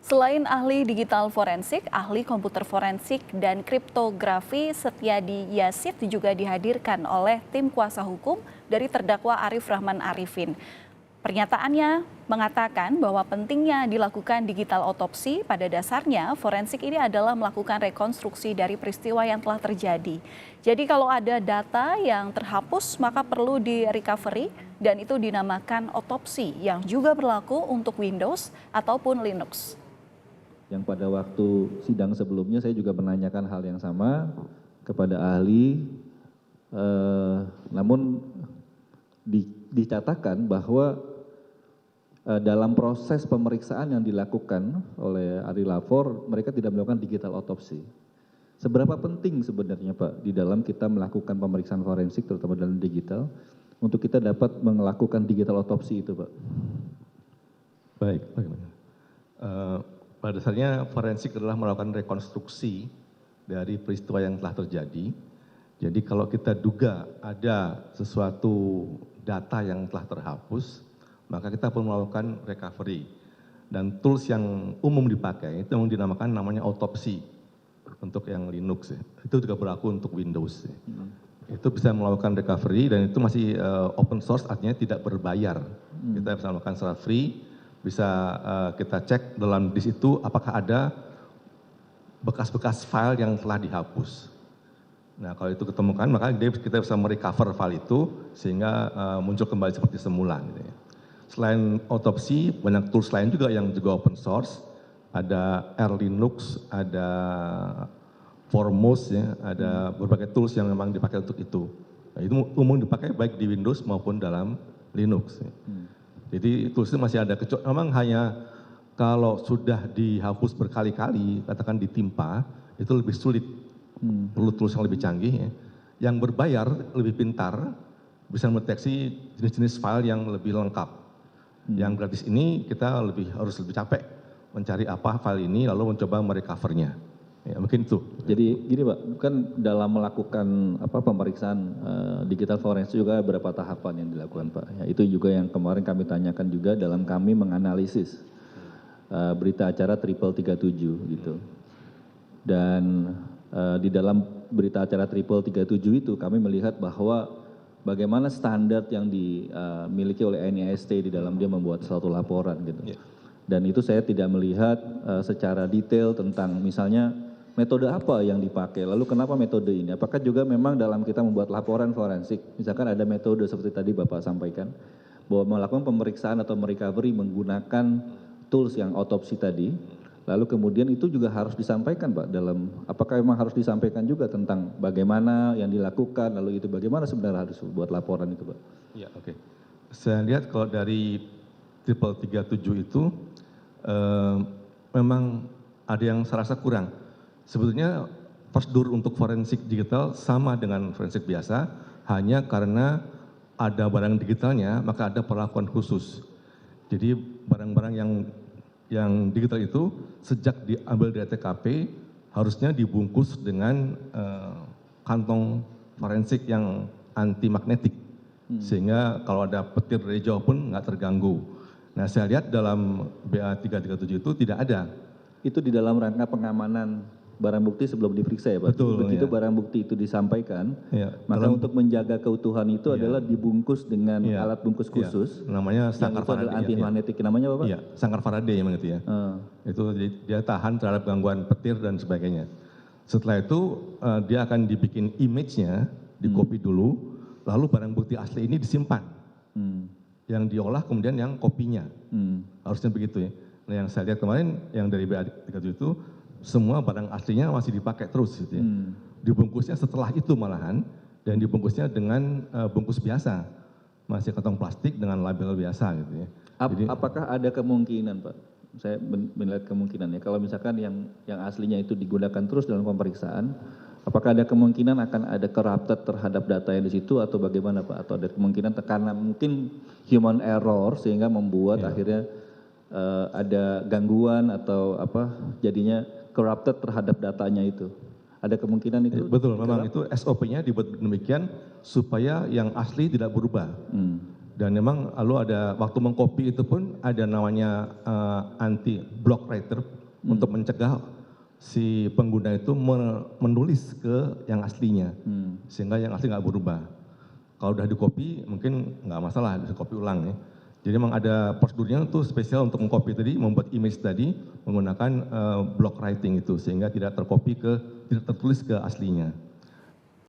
Selain ahli digital forensik, ahli komputer forensik dan kriptografi Setiadi Yasid juga dihadirkan oleh tim kuasa hukum dari terdakwa Arif Rahman Arifin. Pernyataannya mengatakan bahwa pentingnya dilakukan digital otopsi. Pada dasarnya forensik ini adalah melakukan rekonstruksi dari peristiwa yang telah terjadi. Jadi kalau ada data yang terhapus maka perlu di-recovery dan itu dinamakan otopsi yang juga berlaku untuk Windows ataupun Linux. Yang pada waktu sidang sebelumnya saya juga menanyakan hal yang sama kepada ahli, namun dicatakan bahwa dalam proses pemeriksaan yang dilakukan oleh ahli lapor, mereka tidak melakukan digital otopsi. Seberapa penting sebenarnya Pak di dalam kita melakukan pemeriksaan forensik, terutama dalam digital, untuk kita dapat melakukan digital otopsi itu Pak? Baik, bagaimana? Pada dasarnya forensik adalah melakukan rekonstruksi dari peristiwa yang telah terjadi. Jadi kalau kita duga ada sesuatu data yang telah terhapus, maka kita perlu melakukan recovery. Dan tools yang umum dipakai itu yang dinamakan namanya otopsi untuk yang Linux. Itu juga berlaku untuk Windows. Itu bisa melakukan recovery dan itu masih open source, artinya tidak berbayar. Kita bisa melakukan secara free. Bisa kita cek dalam disk itu apakah ada bekas-bekas file yang telah dihapus. Nah kalau itu ketemukan maka kita bisa merecover file itu sehingga muncul kembali seperti semula. Gitu ya. Selain otopsi banyak tools lain juga yang juga open source. Ada Linux, ada Foremost, ya, ada berbagai tools yang memang dipakai untuk itu. Nah, itu umum dipakai baik di Windows maupun dalam Linux. Ya. Jadi tools itu masih ada, memang hanya kalau sudah dihapus berkali-kali, katakan ditimpa, itu lebih sulit, perlu tools yang lebih canggih. Ya. Yang berbayar lebih pintar, bisa mendeteksi jenis-jenis file yang lebih lengkap. Yang gratis ini kita harus lebih capek mencari apa file ini, lalu mencoba merecovernya. Ya, mungkin itu. Jadi gini Pak, kan dalam melakukan pemeriksaan digital forensik juga beberapa tahapan yang dilakukan Pak. Ya, itu juga yang kemarin kami tanyakan juga dalam kami menganalisis berita acara Triple 37 gitu. Dan di dalam berita acara Triple 37 itu kami melihat bahwa bagaimana standar yang dimiliki oleh NIST di dalam dia membuat suatu laporan gitu. Dan itu saya tidak melihat secara detail tentang misalnya metode apa yang dipakai, lalu kenapa metode ini? Apakah juga memang dalam kita membuat laporan forensik, misalkan ada metode seperti tadi Bapak sampaikan, bahwa melakukan pemeriksaan atau merecovery menggunakan tools yang otopsi tadi, lalu kemudian itu juga harus disampaikan Pak dalam, apakah memang harus disampaikan juga tentang bagaimana yang dilakukan, lalu itu bagaimana sebenarnya harus buat laporan itu Pak? Ya, oke. Saya lihat kalau dari Triple 37 itu memang ada yang saya rasa kurang. Sebetulnya prosedur untuk forensik digital sama dengan forensik biasa, hanya karena ada barang digitalnya, maka ada perlakuan khusus. Jadi barang-barang yang digital itu sejak diambil dari TKP harusnya dibungkus dengan kantong forensik yang anti magnetik, sehingga kalau ada petir dari jauh pun nggak terganggu. Nah saya lihat dalam BA 337 itu tidak ada. Itu di dalam rangka pengamanan barang bukti sebelum diperiksa ya Pak? Betul. Begitu Ya. barang bukti itu disampaikan, Ya, maka untuk menjaga keutuhan itu adalah dibungkus dengan alat bungkus khusus. Namanya sangkar Faraday. Anti magnetik namanya apa Pak? Iya, sangkar Faraday memang itu ya. Itu dia tahan terhadap gangguan petir dan sebagainya. Setelah itu dia akan dibikin image-nya, dikopi dulu, lalu barang bukti asli ini disimpan. Yang diolah kemudian yang kopinya. Harusnya begitu ya. Nah yang saya lihat kemarin yang dari BA 37 itu semua barang aslinya masih dipakai terus gitu ya. Dibungkusnya setelah itu malahan dan dibungkusnya dengan bungkus biasa. Masih kantong plastik dengan label biasa gitu ya. Jadi, apakah ada kemungkinan Pak? Saya melihat kemungkinan ya, kalau misalkan yang aslinya itu digunakan terus dalam pemeriksaan, apakah ada kemungkinan akan ada corrupted terhadap data yang di situ atau bagaimana Pak? Atau ada kemungkinan karena mungkin human error sehingga membuat akhirnya ada gangguan atau apa jadinya corrupted terhadap datanya itu. Ada kemungkinan itu? Betul, memang itu SOP-nya dibuat demikian supaya yang asli tidak berubah. Dan memang lalu ada waktu mengcopy itu pun ada namanya anti block writer untuk mencegah si pengguna itu menulis ke yang aslinya, sehingga yang asli nggak berubah. Kalau udah di copy mungkin nggak masalah, bisa copy ulang ya. Jadi memang ada prosedurnya itu spesial untuk mengcopy tadi, membuat image tadi menggunakan block writing itu, sehingga tidak tertulis ke aslinya.